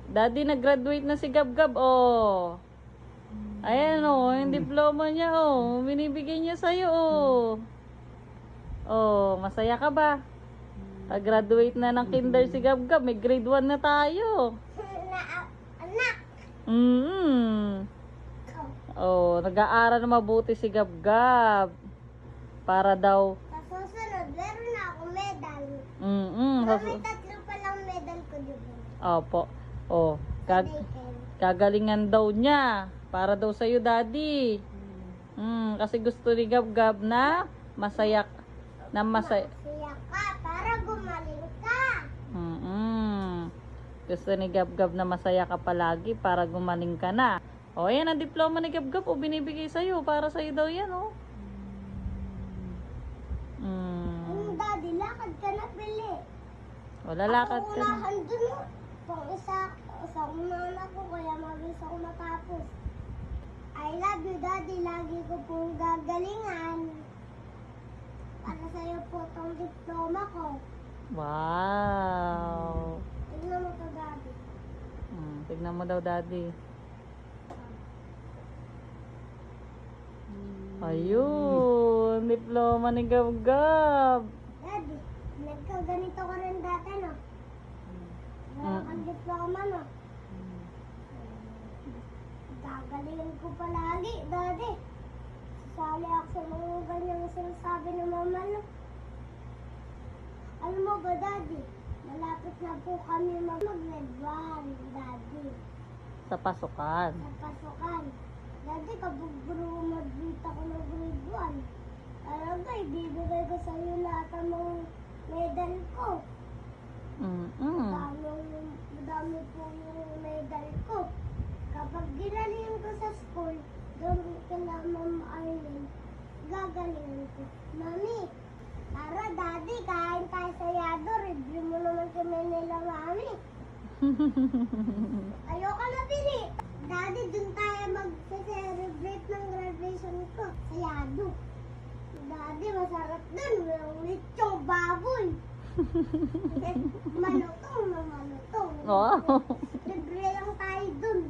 Daddy, nag-graduate na si Gab-Gab, oh. Ayan, oh, yung diploma niya, oh. Binibigay niya sa'yo, oh. Oh, masaya ka ba? Nag-graduate na ng kinder si Gab-Gab. May grade 1 na tayo. Anak! Oh, nag-aaral na mabuti si Gab-Gab. Para daw... Sa susunod, meron na akong medal. May 3 pa lang medal ko, di ba? Opo. Oh, kagalingan daw niya. Para daw sa'yo, Daddy. Kasi gusto ni Gab-Gab na masaya. Masaya ka para gumaling ka. Gusto ni Gab-Gab na masaya ka palagi para gumaling ka na. O, yan ang diploma ni Gab-Gab. O, binibigay sa'yo. Para sa'yo daw yan, o. Daddy, lakad ka na, Pili. O, lalakad ka na. Unahan dun, o. Pang isa unahan ako, kaya mabilis ako matapos. I love you, Daddy. Lagi ko pong gagalingan. Para sa'yo po itong diploma ko. Wow. Tignan mo to, Daddy. Tignan mo daw, Daddy. Ayun, diploma ni Gab-Gab. Daddy, nagkaganito ko rin dati, no? Wala kang diploma, no? Gagalingan ko palagi, Daddy. Sasali ako sa mga ganyang sinasabi ng mama, no? Alam mo ba, Daddy? Malapit na po kami mag-grade 1, Daddy. Sa pasukan. Sa pasukan. Daddy, kapag graduate ako ng grade 1, talaga, ibibigay ko sa iyo lahat ng mga medal ko. Madami po yung medal ko. Kapag ginalingan ko sa school, doon kila Ma'am Arlene, gagalingan ko. Mami, tara, Daddy, kain tayo sa Yado. Review mo naman kami nila, Mami. Ayoko na, Pili. Daddy, dun tayo mag-celebrate ng graduation ko sa Yado. Daddy, masarap dun. May lechong baboy. Malutong na malutong. Wow. Libre lang tayo dun.